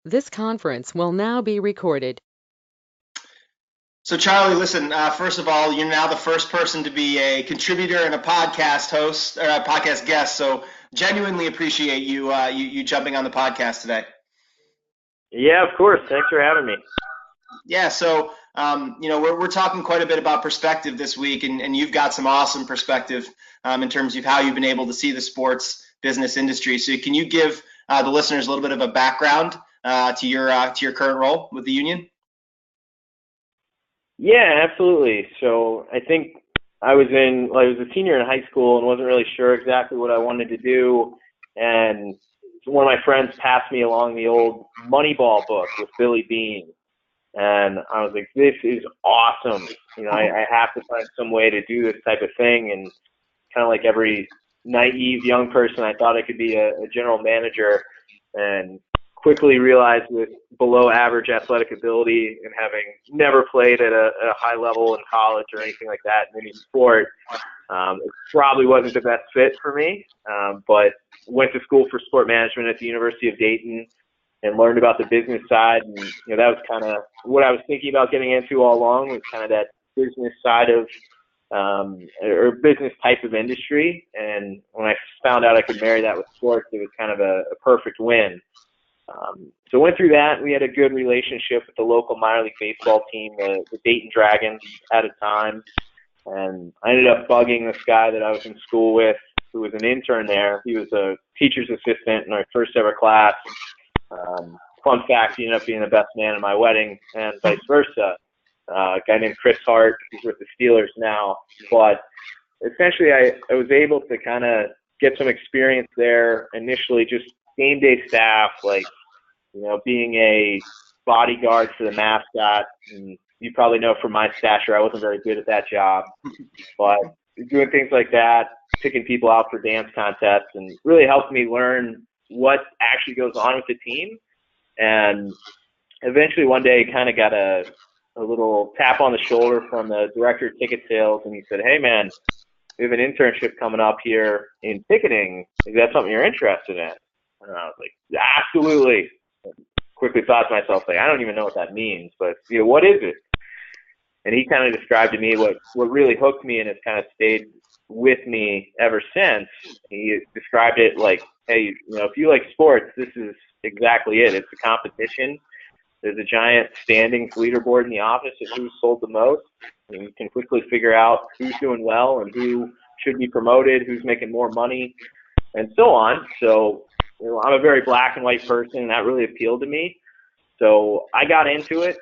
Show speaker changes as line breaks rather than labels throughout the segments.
This conference will now be recorded.
So Charlie, listen, first of all, you're now the first person to be a contributor and a podcast host or a podcast guest. So genuinely appreciate you jumping on the podcast today.
Yeah, of course. Thanks for having me.
Yeah, so we're talking quite a bit about perspective this week, and you've got some awesome perspective in terms of how you've been able to see the sports business industry. So can you give the listeners a little bit of a background to your current role with the union?
Yeah, absolutely. So I think I was a senior in high school and wasn't really sure exactly what I wanted to do. And one of my friends passed me along the old Moneyball book with Billy Beane. And I was like, this is awesome. I have to find some way to do this type of thing. And kind of like every naive young person, I thought I could be a general manager, and quickly realized with below average athletic ability and having never played at a high level in college or anything like that in any sport, it probably wasn't the best fit for me. But went to school for sport management at the University of Dayton and learned about the business side. And that was kind of what I was thinking about getting into all along, was kind of that business side of or business type of industry. And when I found out I could marry that with sports, it was kind of a perfect win. So went through that. We had a good relationship with the local minor league baseball team, the Dayton Dragons, at a time. And I ended up bugging this guy that I was in school with, who was an intern there. He was a teacher's assistant in our first ever class. Fun fact, he ended up being the best man at my wedding, and vice versa. A guy named Chris Hart, who's with the Steelers now. But essentially, I was able to kind of get some experience there initially, just game day staff, being a bodyguard for the mascot. And you probably know from my stature, I wasn't very good at that job. But doing things like that, picking people out for dance contests, and really helped me learn what actually goes on with the team. And eventually one day kind of got a little tap on the shoulder from the director of ticket sales, and he said, "Hey man, we have an internship coming up here in ticketing. Is that something you're interested in?" And I was like, "Absolutely." Quickly thought to myself, I don't even know what that means, but what is it? And he kind of described to me what really hooked me and has kind of stayed with me ever since. He described it like, hey, if you like sports, this is exactly it. It's a competition. There's a giant standings leaderboard in the office of who's sold the most. And you can quickly figure out who's doing well and who should be promoted, who's making more money, and so on. So I'm a very black and white person, and that really appealed to me. So I got into it.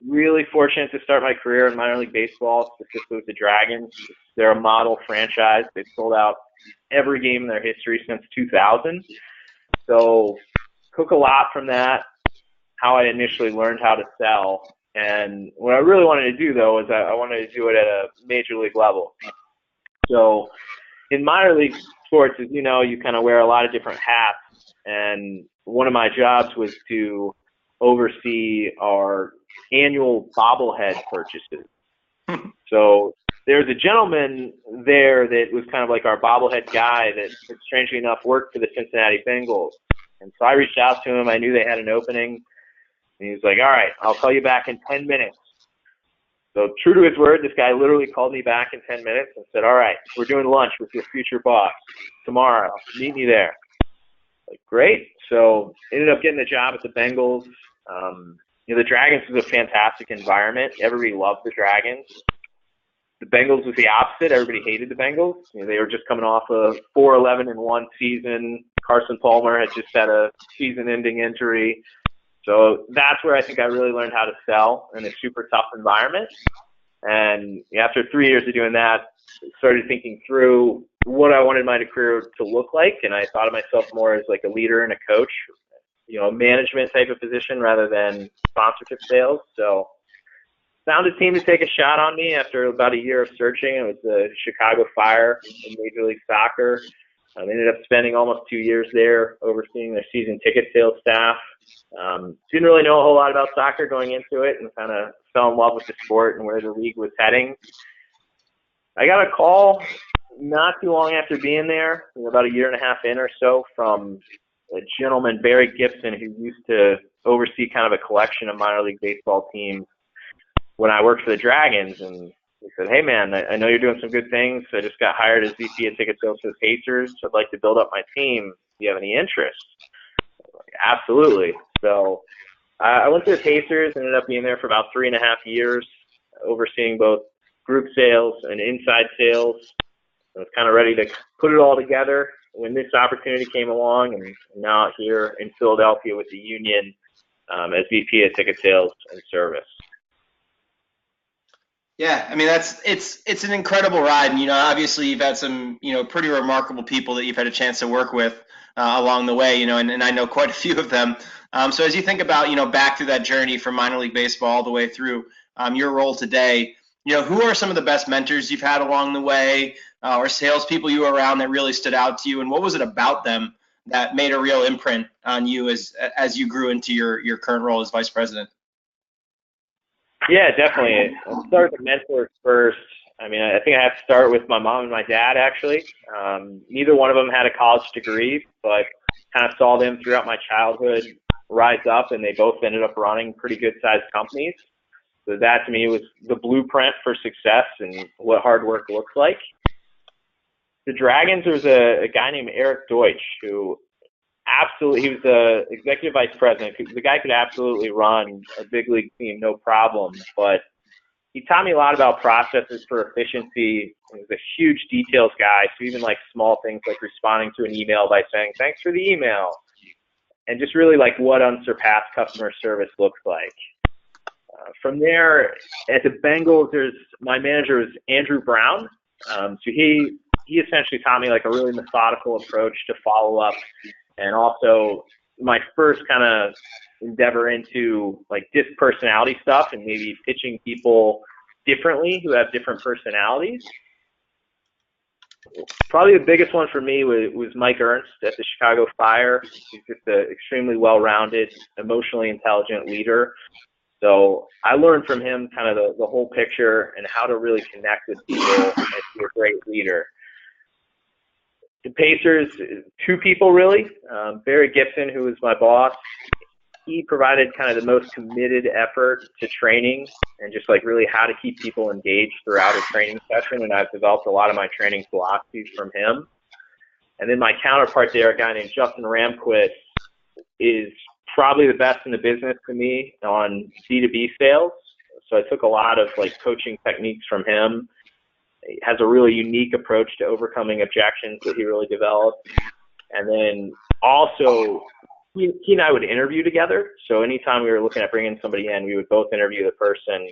Really fortunate to start my career in minor league baseball, specifically with the Dragons. They're a model franchise. They've sold out every game in their history since 2000. So took a lot from that, how I initially learned how to sell. And what I really wanted to do, though, is I wanted to do it at a major league level. So in minor league sports, as you know, you kind of wear a lot of different hats. And one of my jobs was to oversee our annual bobblehead purchases. So there's a gentleman there that was kind of like our bobblehead guy that, strangely enough, worked for the Cincinnati Bengals. And so I reached out to him. I knew they had an opening. And he was like, "All right, I'll call you back in 10 minutes. So true to his word, this guy literally called me back in 10 minutes and said, "All right, we're doing lunch with your future boss tomorrow. Meet me there." Like, great. So ended up getting the job at the Bengals. The Dragons is a fantastic environment. Everybody loved the Dragons. The Bengals was the opposite. Everybody hated the Bengals. They were just coming off a 4-11-1 season. Carson Palmer had just had a season-ending injury. So that's where I think I really learned how to sell in a super tough environment. And after 3 years of doing that, started thinking through what I wanted my career to look like. And I thought of myself more as like a leader and a coach, a management type of position rather than sponsorship sales. So found a team to take a shot on me after about a year of searching. It was the Chicago Fire in Major League Soccer. I ended up spending almost 2 years there overseeing their season ticket sales staff. Didn't really know a whole lot about soccer going into it, and kind of fell in love with the sport and where the league was heading. I got a call not too long after being there, about a year and a half in or so, from a gentleman, Barry Gibson, who used to oversee kind of a collection of minor league baseball teams when I worked for the Dragons. And he said, "Hey, man, I know you're doing some good things. I just got hired as VP of ticket sales for the Pacers. I'd like to build up my team. Do you have any interest?" Like, absolutely. So I went to the Pacers, ended up being there for about 3.5 years, overseeing both group sales and inside sales. I was kind of ready to put it all together when this opportunity came along, and now here in Philadelphia with the Union as VP of ticket sales and service.
Yeah, I mean it's an incredible ride, and obviously you've had some pretty remarkable people that you've had a chance to work with along the way, and I know quite a few of them. So as you think about back through that journey from minor league baseball all the way through your role today, who are some of the best mentors you've had along the way, or salespeople you were around that really stood out to you, and what was it about them that made a real imprint on you as you grew into your current role as vice president?
Yeah, definitely. I'll start with the mentors first. I mean, I think I have to start with my mom and my dad, actually. Neither one of them had a college degree, but kind of saw them throughout my childhood rise up, and they both ended up running pretty good-sized companies. So that, to me, was the blueprint for success and what hard work looks like. The Dragons, there was a guy named Eric Deutsch who he was the executive vice president. The guy could absolutely run a big league team, no problem. But he taught me a lot about processes for efficiency. He was a huge details guy. So even like small things like responding to an email by saying, "Thanks for the email," and just really like what unsurpassed customer service looks like. From there, at the Bengals, my manager was Andrew Brown. So he essentially taught me like a really methodical approach to follow up. And also my first kind of endeavor into like disc personality stuff and maybe pitching people differently who have different personalities. Probably the biggest one for me was Mike Ernst at the Chicago Fire. He's just an extremely well-rounded, emotionally intelligent leader. So I learned from him kind of the whole picture and how to really connect with people and be a great leader. The Pacers, two people really. Barry Gibson, who was my boss, he provided kind of the most committed effort to training and just like really how to keep people engaged throughout a training session. And I've developed a lot of my training philosophies from him. And then my counterpart there, a guy named Justin Ramquist, is probably the best in the business to me on B2B sales. So I took a lot of like coaching techniques from him. He has a really unique approach to overcoming objections that he really developed. And then also, he and I would interview together. So anytime we were looking at bringing somebody in, we would both interview the person.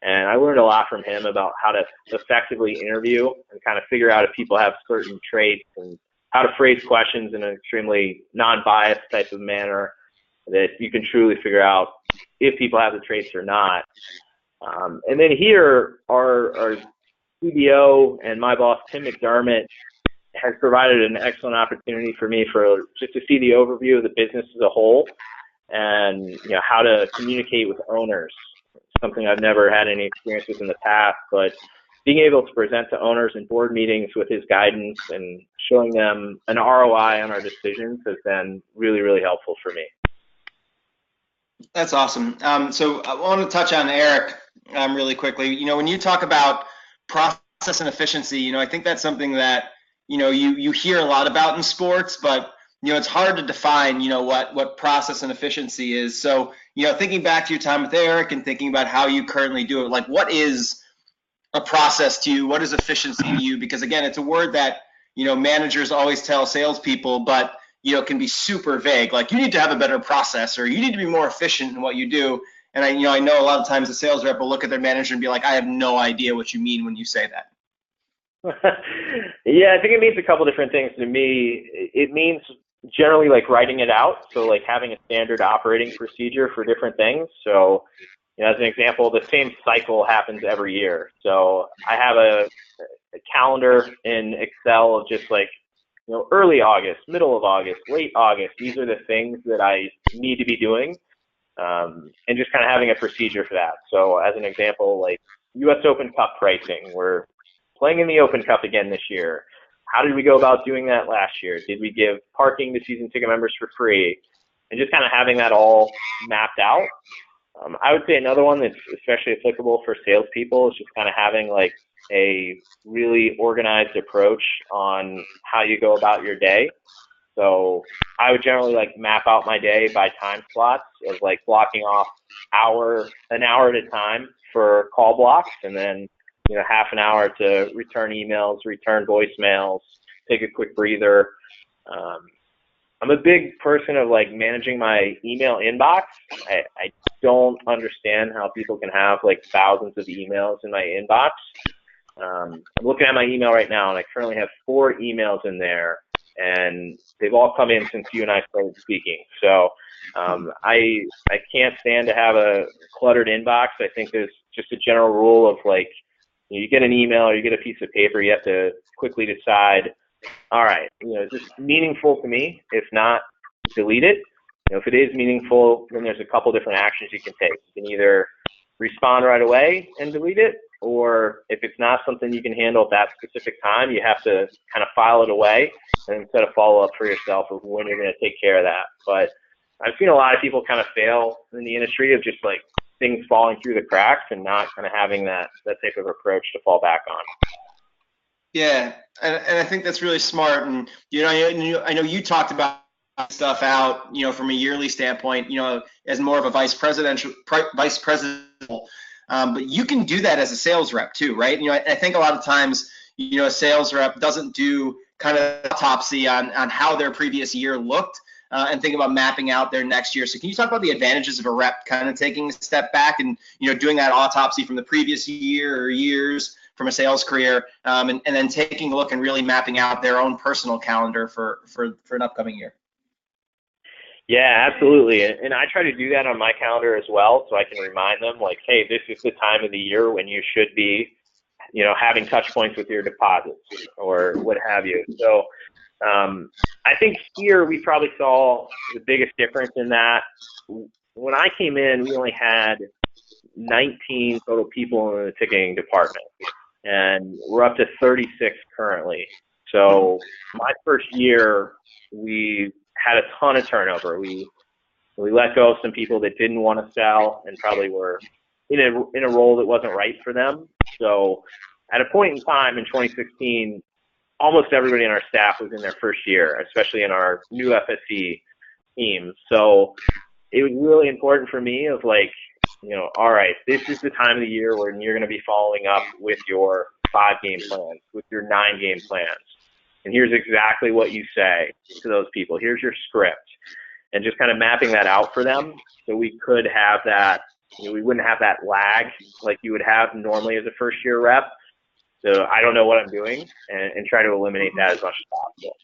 And I learned a lot from him about how to effectively interview and kind of figure out if people have certain traits and how to phrase questions in an extremely non-biased type of manner that you can truly figure out if people have the traits or not. And then here, our CBO and my boss, Tim McDermott, has provided an excellent opportunity for me for just to see the overview of the business as a whole and how to communicate with owners, something I've never had any experience with in the past, but being able to present to owners in board meetings with his guidance and showing them an ROI on our decisions has been really, really helpful for me.
That's awesome. So I want to touch on Eric really quickly. When you talk about process and efficiency, I think that's something that you hear a lot about in sports, but it's hard to define what process and efficiency is. So thinking back to your time with Eric and thinking about how you currently do it, like what is a process to you? What is efficiency to you? Because again, it's a word that managers always tell salespeople, but can be super vague. Like you need to have a better process, or you need to be more efficient in what you do. And I know a lot of times the sales rep will look at their manager and be like, I have no idea what you mean when you say that.
Yeah, I think it means a couple different things to me. It means generally like writing it out. So like having a standard operating procedure for different things. So as an example, the same cycle happens every year. So I have a calendar in Excel of just like, early August, middle of August, late August. These are the things that I need to be doing, and just kind of having a procedure for that. So as an example, like U.S. Open Cup pricing, we're playing in the Open Cup again this year. how did we go about doing that last year? Did we give parking to season ticket members for free? And just kind of having that all mapped out. I would say another one that's especially applicable for salespeople is just kind of having like a really organized approach on how you go about your day. So I would generally like map out my day by time slots of like blocking off an hour at a time for call blocks, and then half an hour to return emails, return voicemails, take a quick breather. I'm a big person of like managing my email inbox. I don't understand how people can have like thousands of emails in my inbox. I'm looking at my email right now, and I currently have 4 emails in there, and they've all come in since you and I started speaking. So I can't stand to have a cluttered inbox. I think there's just a general rule of like, you get an email or you get a piece of paper, you have to quickly decide, all right, is this meaningful to me? If not, delete it. If it is meaningful, then there's a couple different actions you can take. You can either respond right away and delete it, or if it's not something you can handle at that specific time, you have to kind of file it away and set a follow-up for yourself of when you're going to take care of that. But I've seen a lot of people kind of fail in the industry of just like things falling through the cracks and not kind of having that type of approach to fall back on.
Yeah, and I think that's really smart. And I know you talked about stuff out, from a yearly standpoint, as more of a vice presidential, but you can do that as a sales rep too, right? I think a lot of times, a sales rep doesn't do kind of autopsy on how their previous year looked. And think about mapping out their next year. So can you talk about the advantages of a rep kind of taking a step back and, doing that autopsy from the previous year or years from a sales career, and then taking a look and really mapping out their own personal calendar for an upcoming year?
Yeah, absolutely. And I try to do that on my calendar as well, so I can remind them like, hey, this is the time of the year when you should be, having touch points with your deposits or what have you. So I think here we probably saw the biggest difference in that. When I came in, we only had 19 total people in the ticketing department, and we're up to 36 currently. So my first year, we had a ton of turnover. We let go of some people that didn't want to sell and probably were in a role that wasn't right for them. So at a point in time in 2016, almost everybody in our staff was in their first year, especially in our new FSC team. So it was really important for me of like, all right, this is the time of the year when you're going to be following up with your 5-game plans, with your 9-game plans. And here's exactly what you say to those people. Here's your script. And just kind of mapping that out for them so we could have that, we wouldn't have that lag like you would have normally as a first-year rep. So I don't know what I'm doing, and try to eliminate that as much as possible.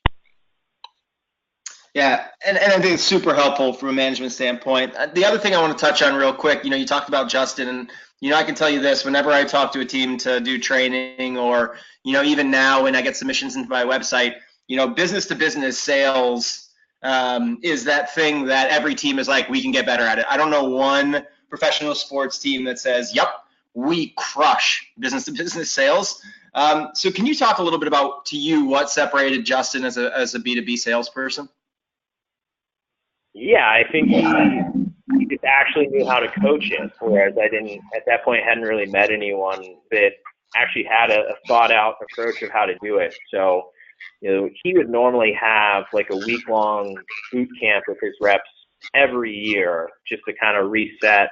Yeah, and I think it's super helpful from a management standpoint. The other thing I want to touch on real quick, you talked about Justin, and I can tell you this, whenever I talk to a team to do training, or even now when I get submissions into my website, business to business sales is that thing that every team is like, we can get better at it. I don't know one professional sports team that says, yep, we crush business to business sales. So can you talk a little bit about, to you, what separated Justin as a B2B salesperson?
Yeah, I think he just actually knew how to coach it, whereas I didn't, at that point, hadn't really met anyone that actually had a thought-out approach of how to do it. So, he would normally have like a week-long boot camp with his reps every year just to kind of reset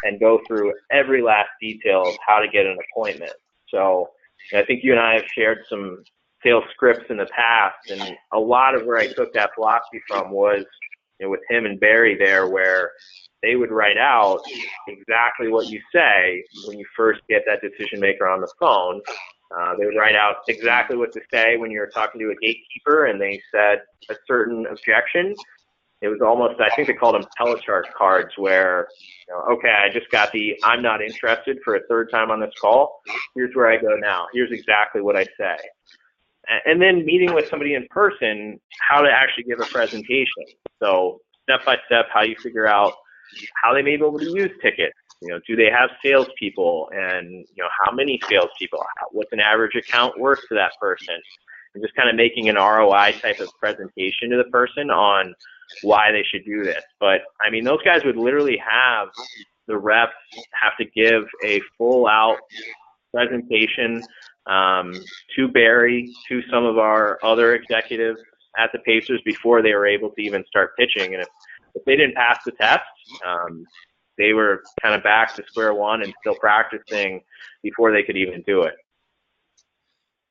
and go through every last detail of how to get an appointment. So I think you and I have shared some sales scripts in the past, and a lot of where I took that philosophy from was with him and Barry there, where they would write out exactly what you say when you first get that decision maker on the phone. They would write out exactly what to say when you're talking to a gatekeeper and they said a certain objection. It was almost, I think they called them telechart cards, where, okay, I just got the I'm not interested for a third time on this call. Here's where I go now. Here's exactly what I say. And then meeting with somebody in person, how to actually give a presentation. So step by step, how you figure out how they may be able to use tickets. Do they have salespeople, and how many salespeople? What's an average account worth to that person? and just kind of making an ROI type of presentation to the person on why they should do this. But I mean, those guys would literally have the reps have to give a full out presentation to Barry, to some of our other executives at the Pacers before they were able to even start pitching. And if they didn't pass the test, they were kind of back to square one and still practicing before they could even do it.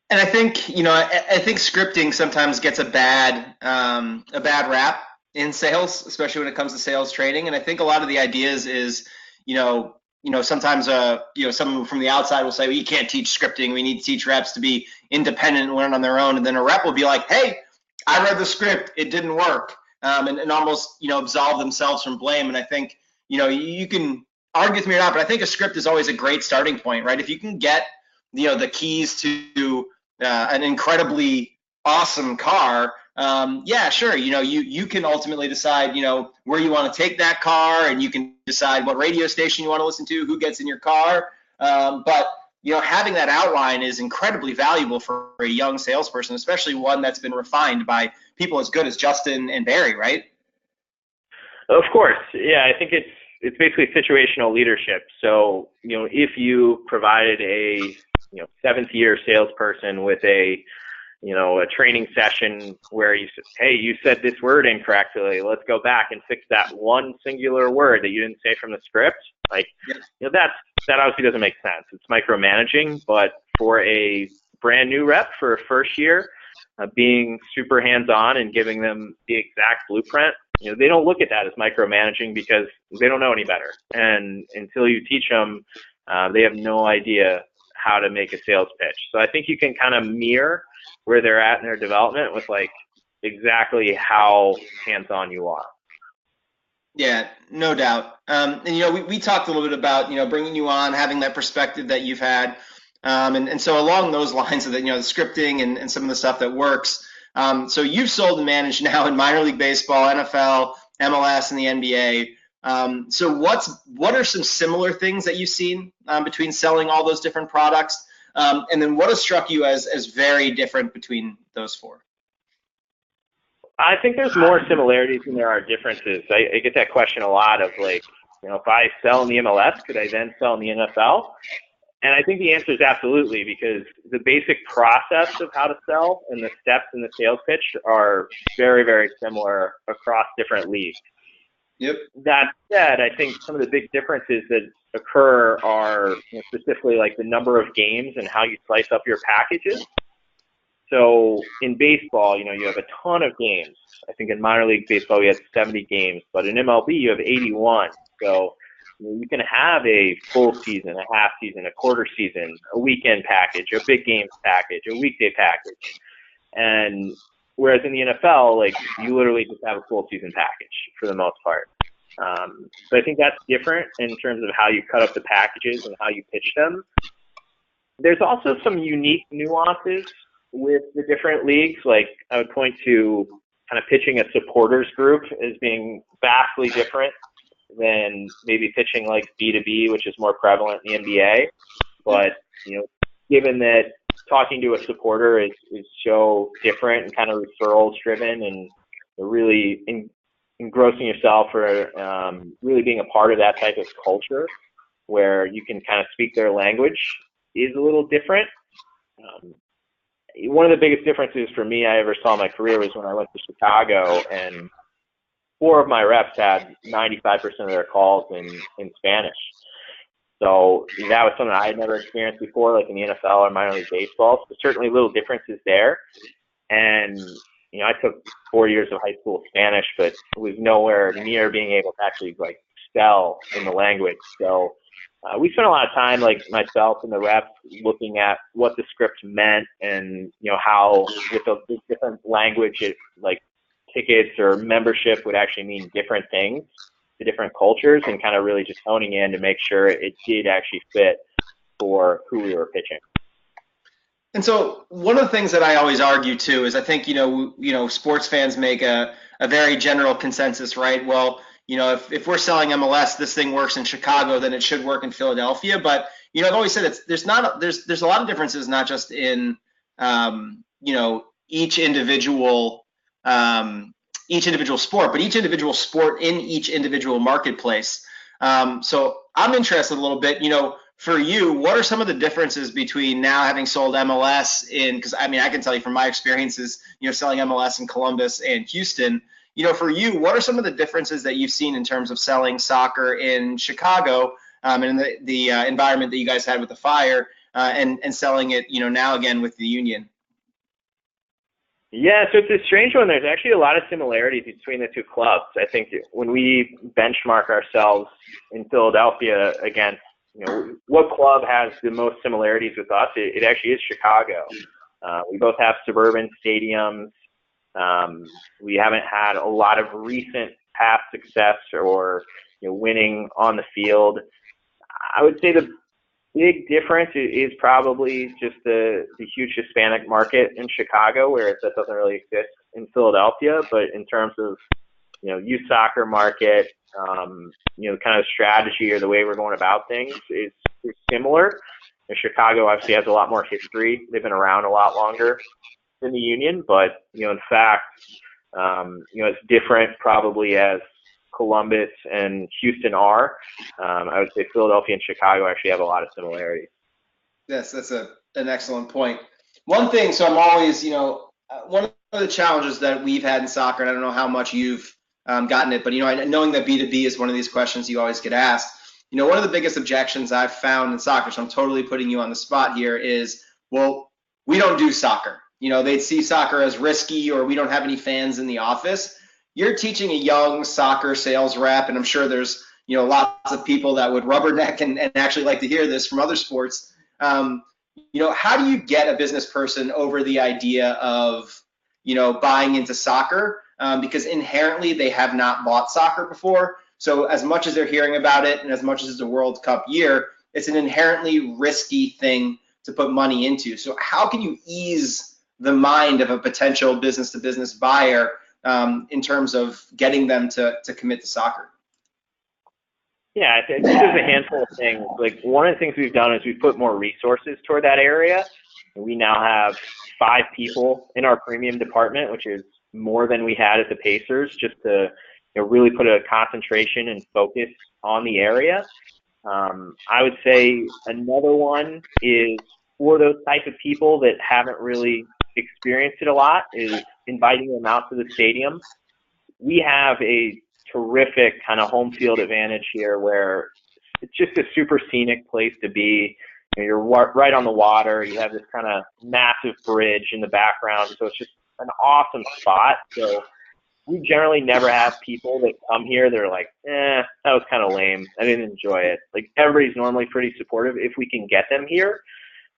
And I think, I think scripting sometimes gets a bad rap in sales, especially when it comes to sales training. And I think a lot of the ideas is, sometimes, someone from the outside will say, well, you can't teach scripting. We need to teach reps to be independent and learn on their own. And then a rep will be like, hey, I read the script. It didn't work. And almost, absolve themselves from blame. And I think, you can argue with me or not, but I think a script is always a great starting point, right? If you can get, the keys to an incredibly awesome car, yeah, sure. You can ultimately decide, where you want to take that car, and you can decide what radio station you want to listen to, who gets in your car. But having that outline is incredibly valuable for a young salesperson, especially one that's been refined by people as good as Justin and Barry, right?
Of course. Yeah, I think it's basically situational leadership. So, if you provided a, seventh year salesperson with a training session where you said, hey, you said this word incorrectly, let's go back and fix that one singular word that you didn't say from the script. Like, that obviously doesn't make sense. It's micromanaging, but for a brand new rep for a first year, being super hands-on and giving them the exact blueprint, they don't look at that as micromanaging because they don't know any better. And until you teach them, they have no idea how to make a sales pitch. So I think you can kind of mirror where they're at in their development with like exactly how hands-on you are.
Yeah, no doubt. And we talked a little bit about bringing you on, having that perspective that you've had, and so along those lines of the scripting and some of the stuff that works. So you've sold and managed now in minor league baseball, NFL, MLS, and the NBA. So what are some similar things that you've seen between selling all those different products, and then what has struck you as very different between those four?
I think there's more similarities than there are differences. I get that question a lot of like, if I sell in the MLS, could I then sell in the NFL? And I think the answer is absolutely, because the basic process of how to sell and the steps in the sales pitch are very, very similar across different leagues.
Yep.
That said, I think some of the big differences that occur are specifically like the number of games and how you slice up your packages. So in baseball, you have a ton of games. I think in minor league baseball, we had 70 games, but in MLB, you have 81. So you can have a full season, a half season, a quarter season, a weekend package, a big games package, a weekday package. And whereas in the NFL, like you literally just have a full season package for the most part. So I think that's different in terms of how you cut up the packages and how you pitch them. There's also some unique nuances with the different leagues. Like I would point to kind of pitching a supporters group as being vastly different than maybe pitching like B2B, which is more prevalent in the NBA. But, given that talking to a supporter is so different and kind of referrals driven and really engrossing yourself or really being a part of that type of culture where you can kind of speak their language is a little different. One of the biggest differences for me I ever saw in my career was when I went to Chicago, and 4 of my reps had 95% of their calls in Spanish. So that was something I had never experienced before, like in the NFL or minor league baseball. So certainly little differences there. And, I took 4 years of high school Spanish, but was nowhere near being able to actually like spell in the language. So we spent a lot of time, like myself and the reps, looking at what the script meant and, how with the different language, like tickets or membership would actually mean different things to different cultures, and kind of really just honing in to make sure it did actually fit for who we were pitching.
And so one of the things that I always argue too is I think, sports fans make a very general consensus, right? Well, if we're selling MLS, this thing works in Chicago, then it should work in Philadelphia. But, I've always said there's a lot of differences, not just in, each individual sport, but each individual sport in each individual marketplace. So I'm interested a little bit, for you, what are some of the differences between now having sold MLS because I can tell you from my experiences, selling MLS in Columbus and Houston, for you, what are some of the differences that you've seen in terms of selling soccer in Chicago and in the environment that you guys had with the Fire and selling it, now again with the Union?
Yeah, so it's a strange one. There's actually a lot of similarities between the two clubs. I think when we benchmark ourselves in Philadelphia against, what club has the most similarities with us, it actually is Chicago. We both have suburban stadiums. We haven't had a lot of recent past success or winning on the field. I would say the big difference is probably just the huge Hispanic market in Chicago, whereas that doesn't really exist in Philadelphia. But in terms of youth soccer market, kind of strategy or the way we're going about things is similar. And Chicago obviously has a lot more history. They've been around a lot longer than the Union, but in fact, it's different probably as Columbus and Houston are. I would say Philadelphia and Chicago actually have a lot of similarities.
Yes, that's an excellent point. One thing, so I'm always, one of the challenges that we've had in soccer, and I don't know how much you've gotten it, but knowing that B2B is one of these questions you always get asked. One of the biggest objections I've found in soccer, so I'm totally putting you on the spot here, is, well, we don't do soccer. They'd see soccer as risky, or we don't have any fans in the office. You're teaching a young soccer sales rep, and I'm sure there's lots of people that would rubberneck and actually like to hear this from other sports. How do you get a business person over the idea of buying into soccer? Because inherently they have not bought soccer before. So as much as they're hearing about it and as much as it's a World Cup year, it's an inherently risky thing to put money into. So how can you ease the mind of a potential business-to-business buyer in terms of getting them to commit to soccer?
Yeah, I think there's a handful of things. Like, one of the things we've done is we've put more resources toward that area. We now have 5 people in our premium department, which is more than we had at the Pacers, just to really put a concentration and focus on the area. I would say another one is for those type of people that haven't really experienced it a lot is inviting them out to the stadium. We have a terrific kind of home field advantage here where it's just a super scenic place to be. You're right on the water. You have this kind of massive bridge in the background. So it's just an awesome spot. So we generally never have people that come here that are like, that was kind of lame. I didn't enjoy it. Like, everybody's normally pretty supportive if we can get them here.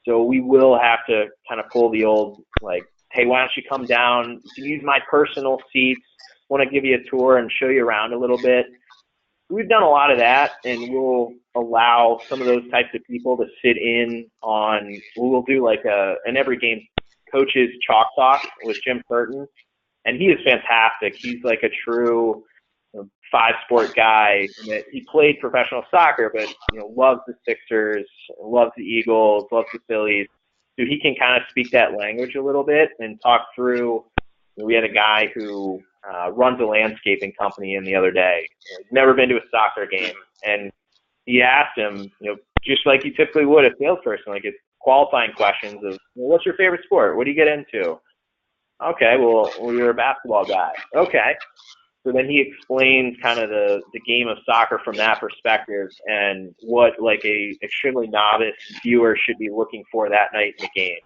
So we will have to kind of pull the old, like, hey, why don't you come down? You can use my personal seats. Want to give you a tour and show you around a little bit. We've done a lot of that, and we'll allow some of those types of people to sit in on, we'll do like an every game coaches chalk talk with Jim Curtin, and he is fantastic. He's like a true 5-sport guy. He played professional soccer, but loves the Sixers, loves the Eagles, loves the Phillies. So he can kind of speak that language a little bit and talk through. We had a guy who runs a landscaping company in the other day. He's never been to a soccer game, and he asked him, just like you typically would a salesperson, like, it's qualifying questions of, what's your favorite sport? What do you get into? Okay, well, you're a basketball guy. Okay. So then he explains kind of the game of soccer from that perspective and what like a extremely novice viewer should be looking for that night in the game.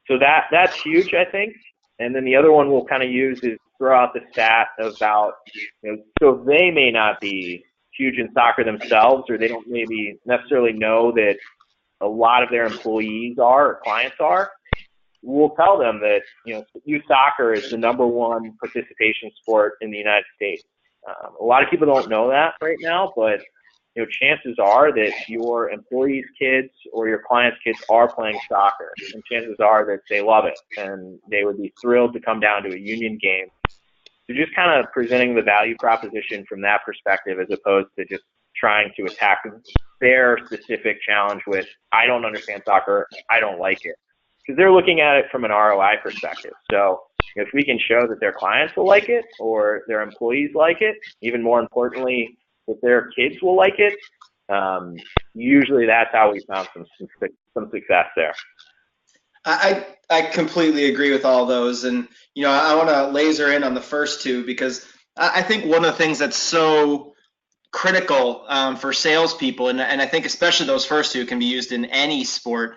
So that's huge, I think. And then the other one we'll kind of use is throw out the stat about, so they may not be huge in soccer themselves, or they don't maybe necessarily know that a lot of their employees are or clients are. We'll tell them that, youth soccer is the #1 participation sport in the United States. A lot of people don't know that right now, but chances are that your employees' kids or your clients' kids are playing soccer, and chances are that they love it and they would be thrilled to come down to a Union game. So just kind of presenting the value proposition from that perspective, as opposed to just trying to attack their specific challenge with, I don't understand soccer, I don't like it. because they're looking at it from an ROI perspective. So if we can show that their clients will like it or their employees like it, even more importantly, that their kids will like it, usually that's how we found some success there.
I completely agree with all those. And, I want to laser in on the first two, because I think one of the things that's so critical for salespeople, and I think especially those first two can be used in any sport,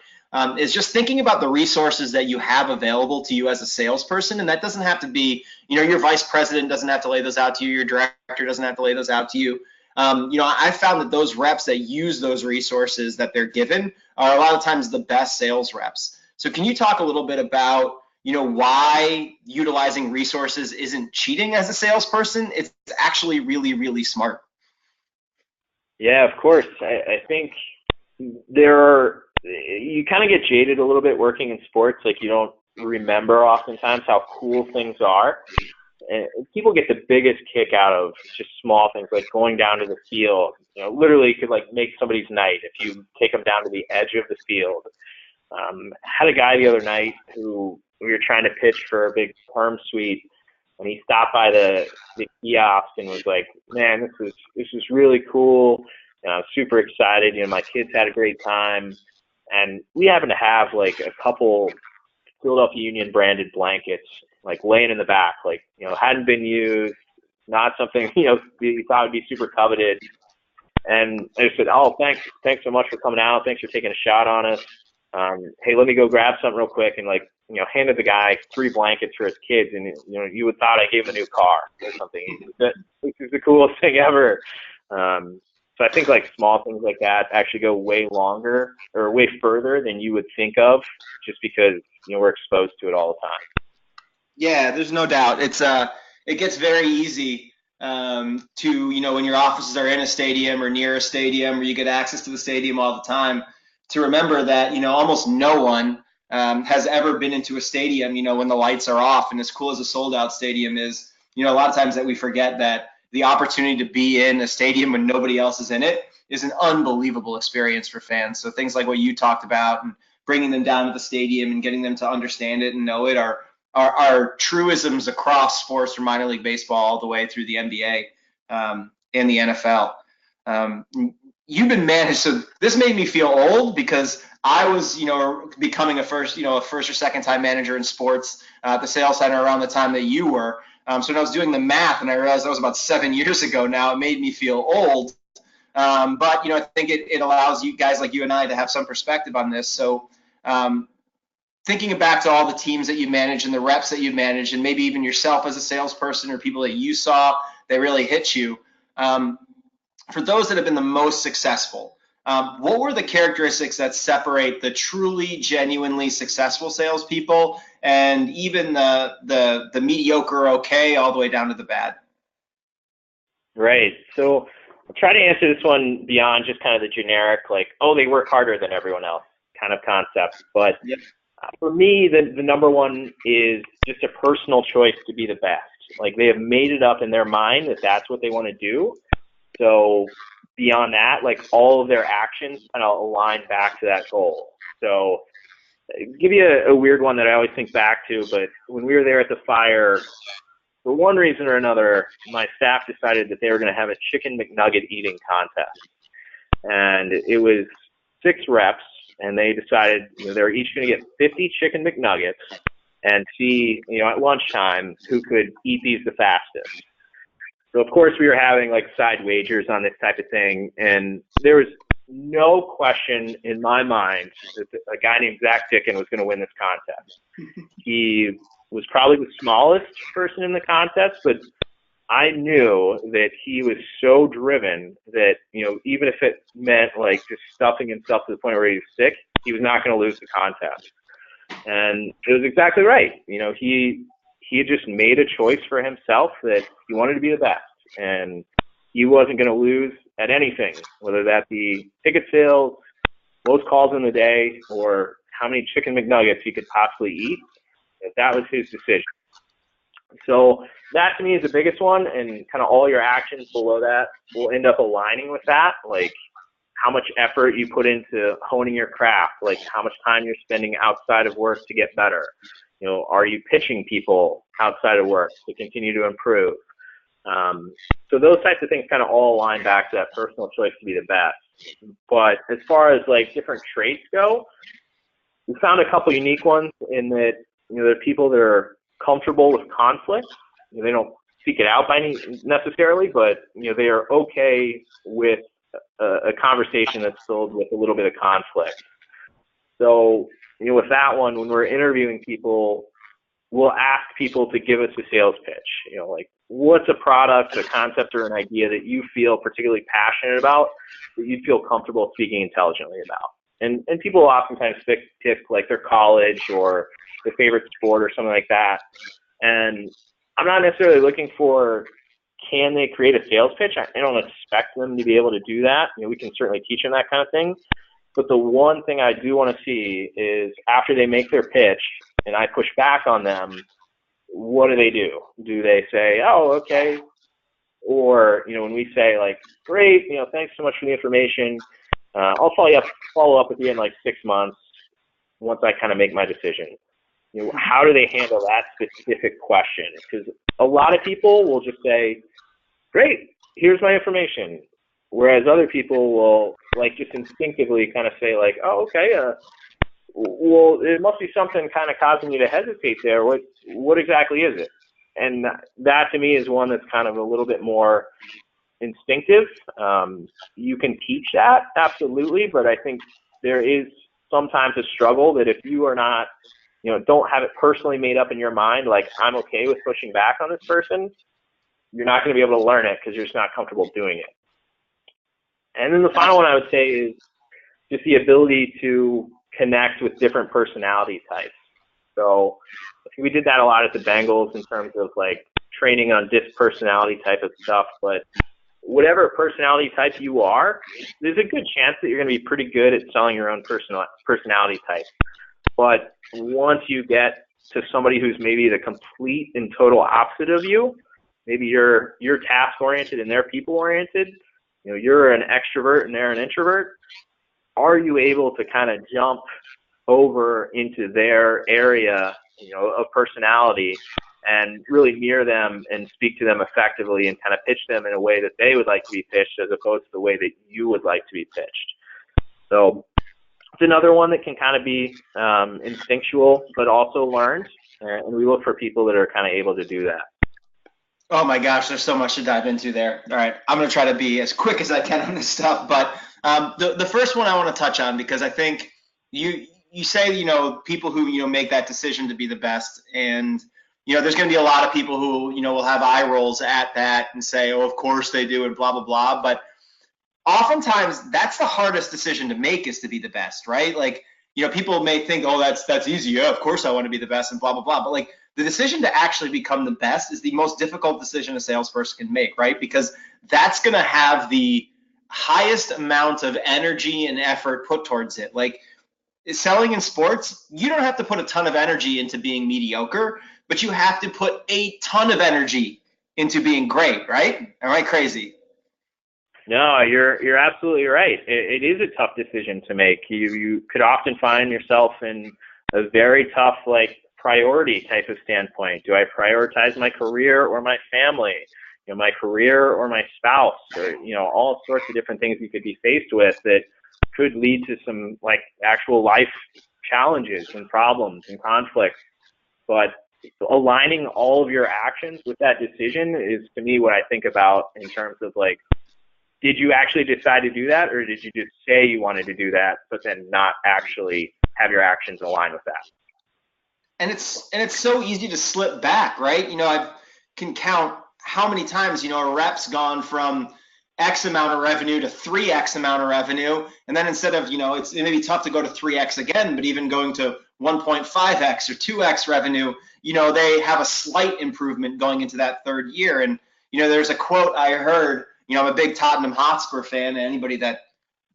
is just thinking about the resources that you have available to you as a salesperson. And that doesn't have to be, your vice president doesn't have to lay those out to you, your director doesn't have to lay those out to you. I found that those reps that use those resources that they're given are a lot of times the best sales reps. So can you talk a little bit about, why utilizing resources isn't cheating as a salesperson? It's actually really, really smart.
Yeah, of course. I think you kind of get jaded a little bit working in sports. Like, you don't remember oftentimes how cool things are. And people get the biggest kick out of just small things like going down to the field. Literally could make somebody's night if you take them down to the edge of the field. Had a guy the other night who we were trying to pitch for a big perm suite, and he stopped by the kiosk and was like, "Man, this is really cool. Super excited. My kids had a great time." And we happen to have a couple Philadelphia Union branded blankets laying in the back, hadn't been used, not something we thought would be super coveted. And I said, "Oh, thanks so much for coming out. Thanks for taking a shot on us. Hey, let me go grab something real quick," and handed the guy 3 blankets for his kids, and you would thought I gave him a new car or something. This is the coolest thing ever. So I think small things like that actually go way longer or way further than you would think of, just because we're exposed to it all the time.
Yeah, there's no doubt. It gets very easy to, when your offices are in a stadium or near a stadium, or you get access to the stadium all the time, to remember that, almost no one has ever been into a stadium, when the lights are off. And as cool as a sold out stadium is, a lot of times that we forget that the opportunity to be in a stadium when nobody else is in it is an unbelievable experience for fans. So things like what you talked about and bringing them down to the stadium and getting them to understand it and know it are truisms across sports from minor league baseball all the way through the NBA and the NFL. You've been managed, so this made me feel old, because I was, becoming a first or second time manager in sports at the sales center around the time that you were. So when I was doing the math and I realized that was about 7 years ago now, it made me feel old. But I think it allows you guys like you and I to have some perspective on this. So thinking back to all the teams that you manage and the reps that you manage, and maybe even yourself as a salesperson or people that you saw that really hit you, for those that have been the most successful, what were the characteristics that separate the truly, genuinely successful salespeople and even the mediocre, okay, all the way down to the bad?
Right. So I'll try to answer this one beyond just kind of the generic, they work harder than everyone else kind of concept. But
Yep.
For me, the number one is just a personal choice to be the best. They have made it up in their mind that that's what they want to do. So beyond that, all of their actions kind of align back to that goal. So I'll give you a weird one that I always think back to, but when we were there at the fire, for one reason or another, my staff decided that they were going to have a chicken McNugget eating contest. And it was 6 reps, and they decided they were each going to get 50 chicken McNuggets and see, at lunchtime, who could eat these the fastest. So, of course, we were having side wagers on this type of thing, and there was no question in my mind that a guy named Zach Dickin was going to win this contest. He was probably the smallest person in the contest, but I knew that he was so driven that, even if it meant just stuffing himself to the point where he was sick, he was not going to lose the contest. And it was exactly right. He had just made a choice for himself that he wanted to be the best, and he wasn't going to lose at anything, whether that be ticket sales, most calls in the day, or how many chicken McNuggets he could possibly eat. That was his decision. So that to me is the biggest one, and kind of all your actions below that will end up aligning with that. how much effort you put into honing your craft, like how much time you're spending outside of work to get better. Are you pitching people outside of work to continue to improve? So those types of things kind of all align back to that personal choice to be the best. But as far as like different traits go, we found a couple unique ones in that, there are people that are comfortable with conflict. They don't seek it out by any necessarily, but they are okay with a conversation that's filled with a little bit of conflict. So, with that one, when we're interviewing people, we'll ask people to give us a sales pitch. Like, what's a product, a concept, or an idea that you feel particularly passionate about that you feel comfortable speaking intelligently about? And people oftentimes pick like their college or their favorite sport or something like that. And I'm not necessarily looking for, can they create a sales pitch? I don't expect them to be able to do that. We can certainly teach them that kind of thing. But the one thing I do want to see is after they make their pitch and I push back on them, what do they do? Do they say, oh, okay? Or, when we say like, great, thanks so much for the information. I'll follow up with you in like 6 months once I kind of make my decision. How do they handle that specific question? Because a lot of people will just say, great, here's my information. Whereas other people will like just instinctively kind of say like, oh, okay, well, it must be something kind of causing you to hesitate there. What exactly is it? And that to me is one that's kind of a little bit more instinctive. You can teach that, absolutely, but I think there is sometimes a struggle that if you are not, don't have it personally made up in your mind, like I'm okay with pushing back on this person, you're not going to be able to learn it because you're just not comfortable doing it. And then the final one I would say is just the ability to connect with different personality types. So we did that a lot at the Bengals in terms of like training on this personality type of stuff, but whatever personality type you are, there's a good chance that you're going to be pretty good at selling your own personality type. But once you get to somebody who's maybe the complete and total opposite of you, maybe you're task oriented and they're people oriented, you're an extrovert and they're an introvert, are you able to kind of jump over into their area, of personality and really mirror them and speak to them effectively and kind of pitch them in a way that they would like to be pitched as opposed to the way that you would like to be pitched? So it's another one that can kind of be instinctual, but also learned. And we look for people that are kind of able to do that.
Oh my gosh, there's so much to dive into there. All right, I'm going to try to be as quick as I can on this stuff. But the first one I want to touch on, because I think you say, people who, make that decision to be the best. And, there's going to be a lot of people who, will have eye rolls at that and say, oh, of course they do and blah, blah, blah. But oftentimes that's the hardest decision to make, is to be the best, right? Like, people may think, oh, that's easy. Yeah, of course I want to be the best and blah, blah, blah. But like the decision to actually become the best is the most difficult decision a salesperson can make, right? Because that's going to have the highest amount of energy and effort put towards it. Like selling in sports, you don't have to put a ton of energy into being mediocre, but you have to put a ton of energy into being great, right? Am I crazy?
No, you're absolutely right. It is a tough decision to make. You could often find yourself in a very tough like priority type of standpoint. Do I prioritize my career or my family? My career or my spouse, or all sorts of different things you could be faced with that could lead to some like actual life challenges and problems and conflicts. But aligning all of your actions with that decision is, to me, what I think about in terms of like, did you actually decide to do that, or did you just say you wanted to do that, but then not actually have your actions align with that?
And it's so easy to slip back, right? I can count how many times, a rep's gone from X amount of revenue to 3X amount of revenue. And then instead of, it may be tough to go to 3X again, but even going to 1.5X or 2X revenue, they have a slight improvement going into that third year. And, there's a quote I heard, I'm a big Tottenham Hotspur fan. And anybody that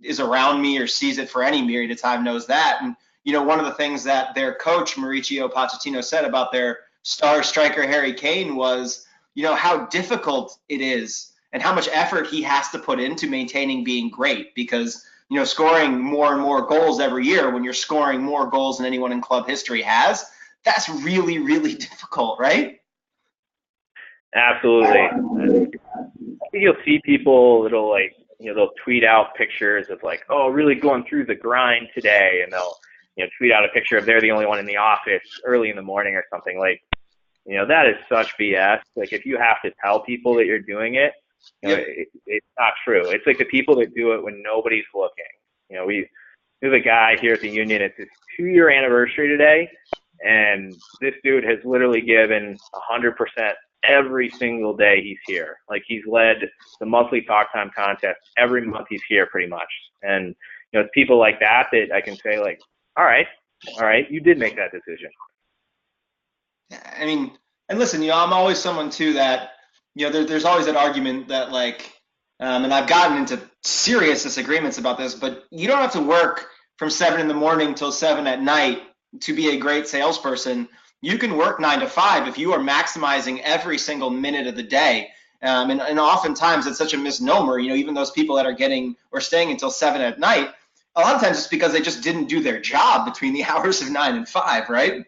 is around me or sees it for any period of time knows that. And, one of the things that their coach, Mauricio Pochettino, said about their star striker, Harry Kane, was, how difficult it is and how much effort he has to put into maintaining being great, because scoring more and more goals every year, when you're scoring more goals than anyone in club history has, that's really, really difficult, right?
Absolutely. I think you'll see people that'll they'll tweet out pictures of like, oh, really going through the grind today, and they'll tweet out a picture of they're the only one in the office early in the morning or something. Like, that is such BS. Like, if you have to tell people that you're doing it, it's not true. It's like the people that do it when nobody's looking. There's a guy here at the Union. It's his 2-year anniversary today, and this dude has literally given 100% every single day he's here. Like, he's led the monthly talk time contest every month he's here pretty much. And, it's people like that I can say, like, all right, you did make that decision.
I mean, and listen, I'm always someone too that, there's always that argument that like, and I've gotten into serious disagreements about this, but you don't have to work from 7 in the morning till 7 at night to be a great salesperson. You can work 9 to 5 if you are maximizing every single minute of the day. And oftentimes it's such a misnomer, even those people that are getting or staying until 7 at night, a lot of times it's because they just didn't do their job between the hours of 9 and 5, right?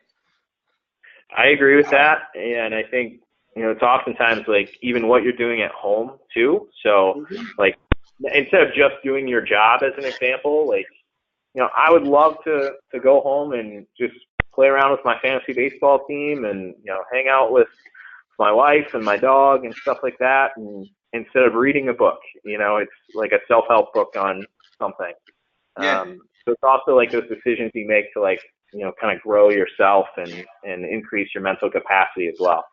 I agree with that. And I think, it's oftentimes like even what you're doing at home too. So like, instead of just doing your job as an example, like, I would love to go home and just play around with my fantasy baseball team and, hang out with my wife and my dog and stuff like that. And instead of reading a book, it's like a self-help book on something.
Yeah.
So it's also like those decisions you make to like, kind of grow yourself and increase your mental capacity as well.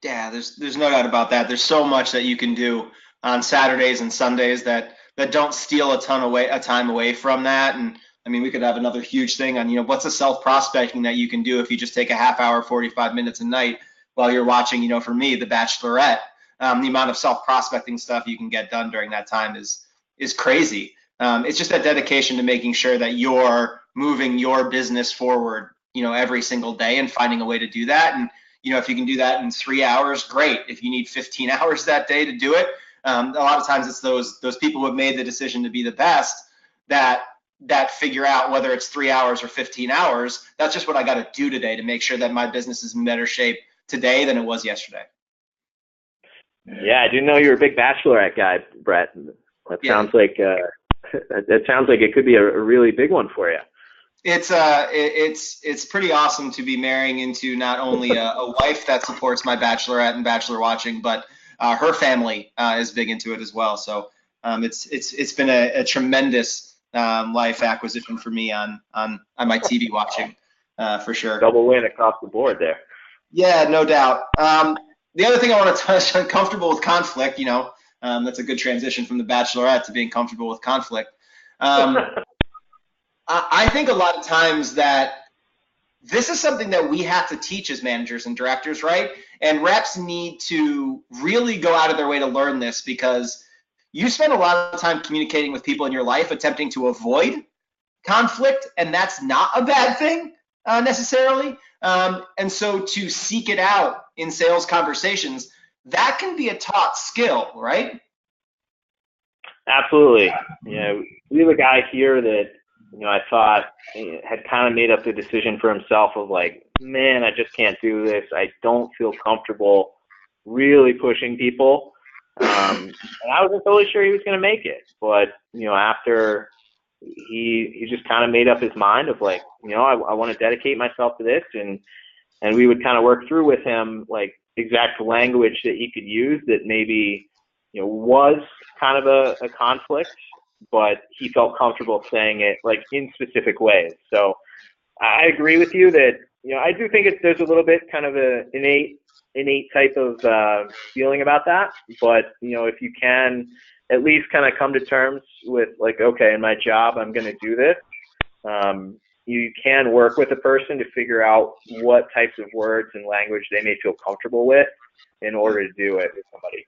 Yeah, there's no doubt about that. There's so much that you can do on Saturdays and Sundays that don't steal a time away from that. And I mean, we could have another huge thing on, what's the self-prospecting that you can do if you just take a half hour, 45 minutes a night while you're watching, for me, The Bachelorette. The amount of self-prospecting stuff you can get done during that time is crazy. It's just that dedication to making sure that you're moving your business forward, every single day and finding a way to do that. And, if you can do that in 3 hours, great. If you need 15 hours that day to do it, a lot of times it's those people who have made the decision to be the best that figure out whether it's 3 hours or 15 hours. That's just what I got to do today to make sure that my business is in better shape today than it was yesterday.
Yeah, I didn't know you were a big Bachelorette guy, Brett. That sounds like it could be a really big one for you.
It's pretty awesome to be marrying into not only a wife that supports my Bachelorette and Bachelor watching, but her family is big into it as well. So it's been a tremendous life acquisition for me on my TV watching for sure.
Double win across the board there.
Yeah, no doubt. The other thing I want to touch on, comfortable with conflict. That's a good transition from the Bachelorette to being comfortable with conflict. I think a lot of times that this is something that we have to teach as managers and directors, right? And reps need to really go out of their way to learn this, because you spend a lot of time communicating with people in your life attempting to avoid conflict, and that's not a bad thing necessarily. And so to seek it out in sales conversations, that can be a taught skill, right?
Absolutely. We have a guy here that, I thought had kind of made up the decision for himself of like, man, I just can't do this. I don't feel comfortable really pushing people. And I wasn't totally sure he was going to make it. But, after he just kind of made up his mind of like, I want to dedicate myself to this. And we would kind of work through with him, like, exact language that he could use that maybe, was kind of a conflict, but he felt comfortable saying it like in specific ways. So I agree with you that, I do think there's a little bit kind of a innate type of feeling about that. But, if you can at least kind of come to terms with like, okay, in my job, I'm going to do this. You can work with a person to figure out what types of words and language they may feel comfortable with in order to do it with somebody.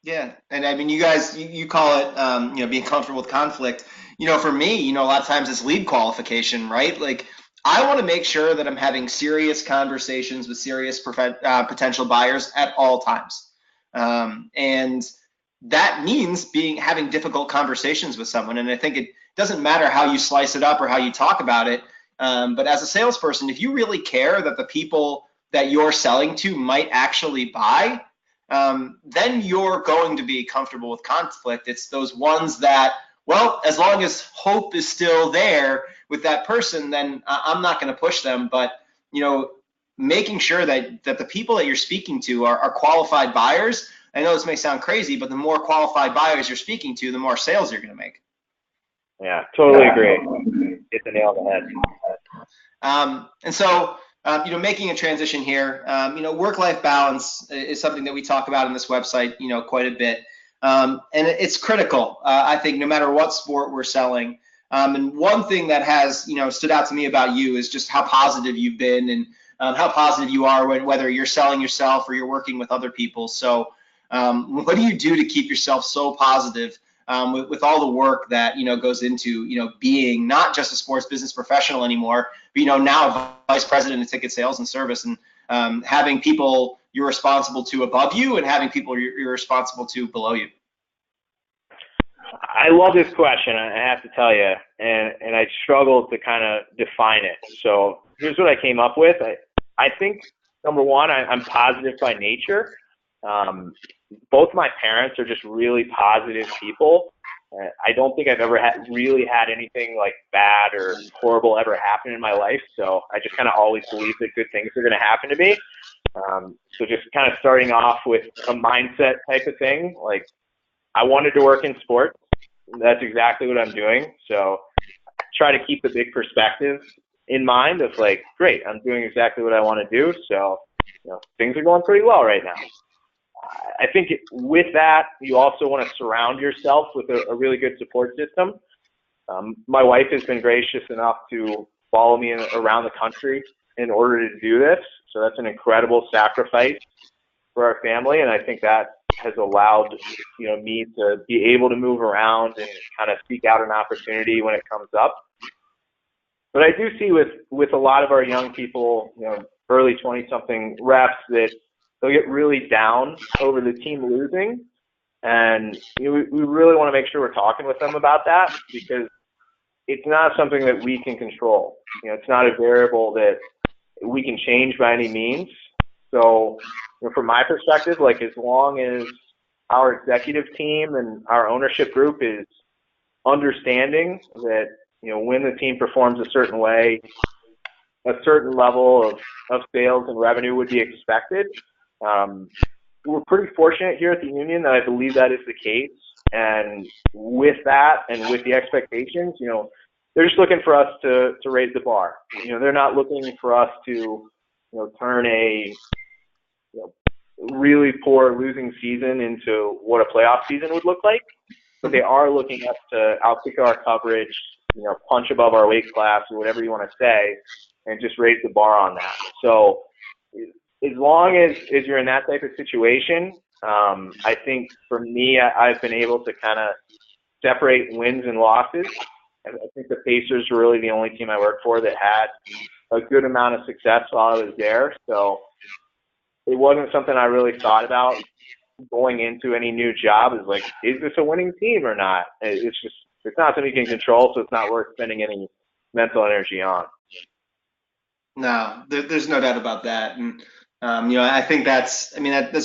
Yeah, and I mean, you guys, you call it, being comfortable with conflict. For me, a lot of times it's lead qualification, right? Like, I want to make sure that I'm having serious conversations with serious potential buyers at all times. And that means having difficult conversations with someone. And I think it doesn't matter how you slice it up or how you talk about it. But as a salesperson, if you really care that the people that you're selling to might actually buy, then you're going to be comfortable with conflict. It's those ones that, well, as long as hope is still there with that person, then I'm not going to push them. But, making sure that the people that you're speaking to are qualified buyers. I know this may sound crazy, but the more qualified buyers you're speaking to, the more sales you're going to make.
Yeah, totally agree. Hit the nail on the head.
And so, making a transition here, work-life balance is something that we talk about on this website, quite a bit. And it's critical, I think, no matter what sport we're selling. And one thing that has, stood out to me about you is just how positive you've been and how positive you are whether you're selling yourself or you're working with other people. So what do you do to keep yourself so positive with all the work that, goes into, being not just a sports business professional anymore, but, now vice president of ticket sales and service, and having people you're responsible to above you and having people you're responsible to below you?
I love this question, I have to tell you, and I struggle to kind of define it. So here's what I came up with. I think, number one, I'm positive by nature. Both my parents are just really positive people. I don't think I've ever really had anything like bad or horrible ever happen in my life. So I just kind of always believe that good things are going to happen to me. So just kind of starting off with a mindset type of thing, like I wanted to work in sports. That's exactly what I'm doing. So try to keep the big perspective in mind of like, great, I'm doing exactly what I want to do. So, things are going pretty well right now. I think with that, you also want to surround yourself with a really good support system. My wife has been gracious enough to follow me around the country in order to do this. So that's an incredible sacrifice for our family. And I think that has allowed, me to be able to move around and kind of seek out an opportunity when it comes up. But I do see with a lot of our young people, early 20-something reps, that they'll get really down over the team losing. And we really want to make sure we're talking with them about that, because it's not something that we can control. It's not a variable that we can change by any means. So from my perspective, like as long as our executive team and our ownership group is understanding that, when the team performs a certain way, a certain level of sales and revenue would be expected. We're pretty fortunate here at the union that I believe that is the case. And with that and with the expectations, they're just looking for us to raise the bar. They're not looking for us to, turn a really poor losing season into what a playoff season would look like. But they are looking us to outkick our coverage, punch above our weight class, or whatever you want to say, and just raise the bar on that. So as long as you're in that type of situation, I think for me, I've been able to kind of separate wins and losses. And I think the Pacers were really the only team I worked for that had a good amount of success while I was there. So it wasn't something I really thought about going into any new job. Is like, is this a winning team or not? It's not something you can control, so it's not worth spending any mental energy on.
No, there's no doubt about that. And, I think that's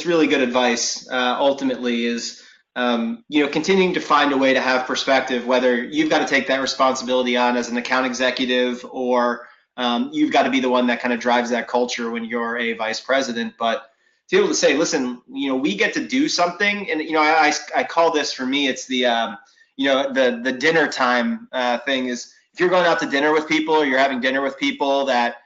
really good advice, ultimately, is, continuing to find a way to have perspective, whether you've got to take that responsibility on as an account executive or you've got to be the one that kind of drives that culture when you're a vice president. But to be able to say, listen, we get to do something. And, I call this, for me, it's the, the dinner time thing is, if you're going out to dinner with people or you're having dinner with people that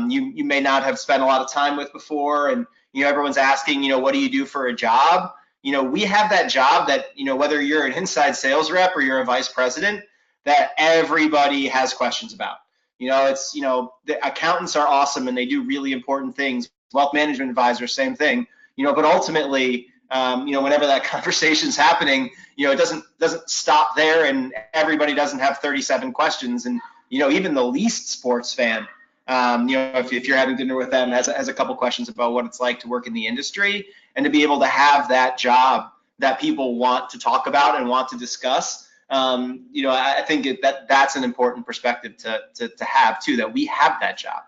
you may not have spent a lot of time with before, and everyone's asking, what do you do for a job? We have that job that, whether you're an inside sales rep or you're a vice president, that everybody has questions about. The accountants are awesome and they do really important things. Wealth management advisors, same thing. But ultimately, whenever that conversation's happening, it doesn't stop there, and everybody doesn't have 37 questions. And even the least sports fan, if you're having dinner with them, has a couple questions about what it's like to work in the industry, and to be able to have that job that people want to talk about and want to discuss. I think that's an important perspective to have too, that we have that job.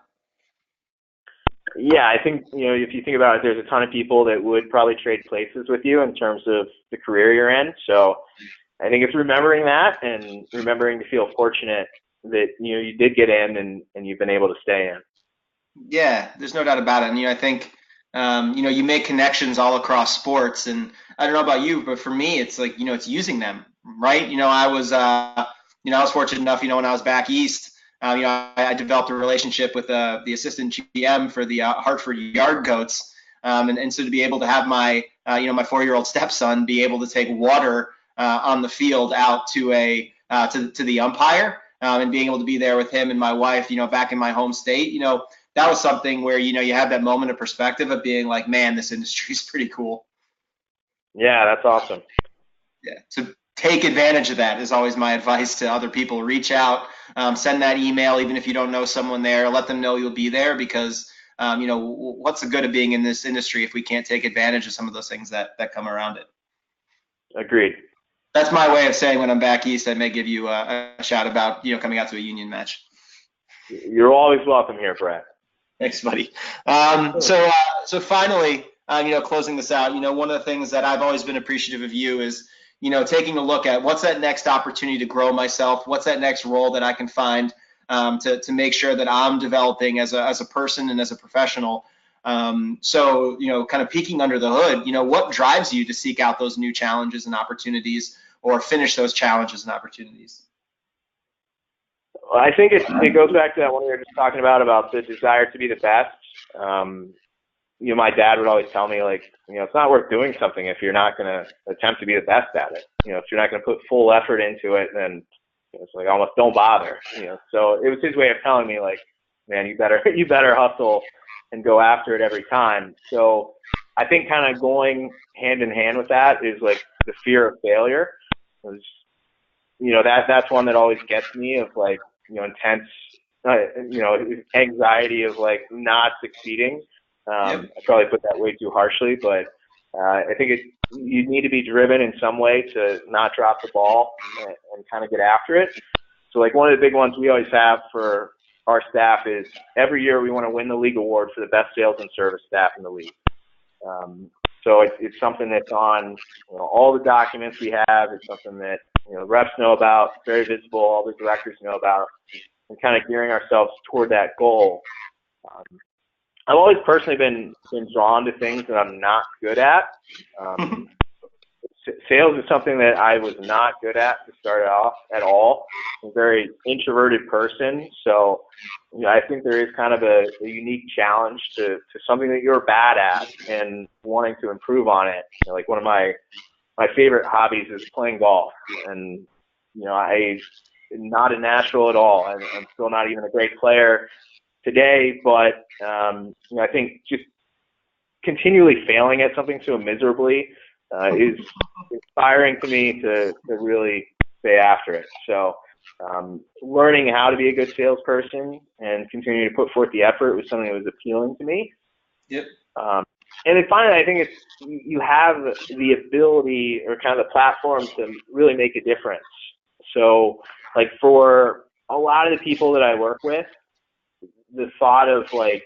Yeah, I think, if you think about it, there's a ton of people that would probably trade places with you in terms of the career you're in. So I think it's remembering that and remembering to feel fortunate that, you did get in and you've been able to stay in.
Yeah, there's no doubt about it. And, I think, you make connections all across sports. And I don't know about you, but for me, it's like, it's using them, right? I was fortunate enough, when I was back east, I developed a relationship with the assistant GM for the Hartford Yard Goats. And so to be able to have my 4-year-old stepson be able to take water on the field out to to the umpire, and being able to be there with him and my wife, back in my home state, that was something where, you have that moment of perspective of being like, man, this industry is pretty cool.
Yeah, that's awesome.
Yeah. So take advantage of that is always my advice to other people. Reach out, send that email, even if you don't know someone there, let them know you'll be there, because, what's the good of being in this industry if we can't take advantage of some of those things that come around it?
Agreed.
That's my way of saying when I'm back east, I may give you a shout about, coming out to a union match.
You're always welcome here, Brett.
Thanks, buddy. So finally, closing this out, one of the things that I've always been appreciative of you is, taking a look at what's that next opportunity to grow myself, what's that next role that I can find to make sure that I'm developing as a person and as a professional. So, kind of peeking under the hood, what drives you to seek out those new challenges and opportunities, or finish those challenges and opportunities?
I think it goes back to that one we were just talking about the desire to be the best. My dad would always tell me, like, it's not worth doing something if you're not going to attempt to be the best at it. If you're not going to put full effort into it, then it's like almost don't bother. So it was his way of telling me, like, man, you better hustle and go after it every time. So I think kind of going hand in hand with that is like the fear of failure. That's one that always gets me, of like, intense, anxiety of like not succeeding. I probably put that way too harshly, but I think you need to be driven in some way to not drop the ball and kind of get after it. So like one of the big ones we always have for our staff is every year we want to win the league award for the best sales and service staff in the league. So it's something that's on all the documents we have. It's something that reps know about, very visible, all the directors know about, and kind of gearing ourselves toward that goal. I've always personally been drawn to things that I'm not good at. Sales is something that I was not good at to start off at all. I'm a very introverted person, so I think there is kind of a unique challenge to something that you're bad at and wanting to improve on it. Like one of my favorite hobbies is playing golf, and I'm not a natural at all. I'm still not even a great player today, but I think just continually failing at something so miserably is inspiring to me to really stay after it. So learning how to be a good salesperson and continuing to put forth the effort was something that was appealing to me.
Yep.
And then finally, I think you have the ability or kind of the platform to really make a difference. So like for a lot of the people that I work with, the thought of like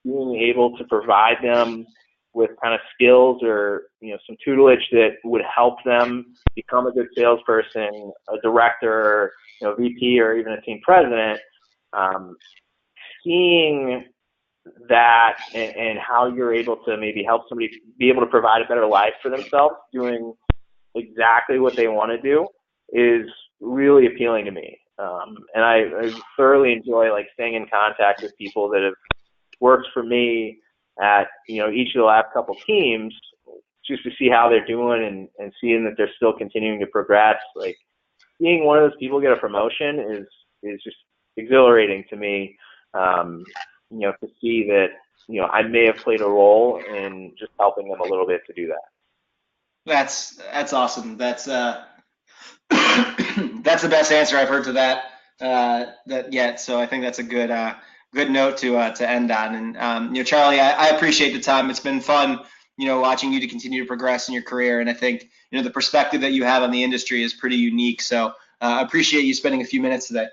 being able to provide them with kind of skills or some tutelage that would help them become a good salesperson, a director, VP, or even a team president, seeing that and how you're able to maybe help somebody be able to provide a better life for themselves doing exactly what they want to do is really appealing to me. And I thoroughly enjoy like staying in contact with people that have worked for me at each of the last couple teams, just to see how they're doing and seeing that they're still continuing to progress. Like seeing one of those people get a promotion is just exhilarating to me. To see that I may have played a role in just helping them a little bit to do that.
That's awesome. That's that's the best answer I've heard to that yet. So I think that's a good note to end on. And Charlie, I appreciate the time. It's been fun watching you to continue to progress in your career. And I think, the perspective that you have on the industry is pretty unique. So I appreciate you spending a few minutes today.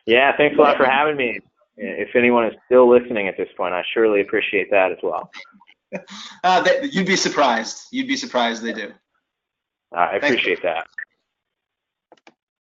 Yeah, thanks a lot for having me. If anyone is still listening at this point, I surely appreciate that as well.
You'd be surprised. You'd be surprised they do.
I appreciate that.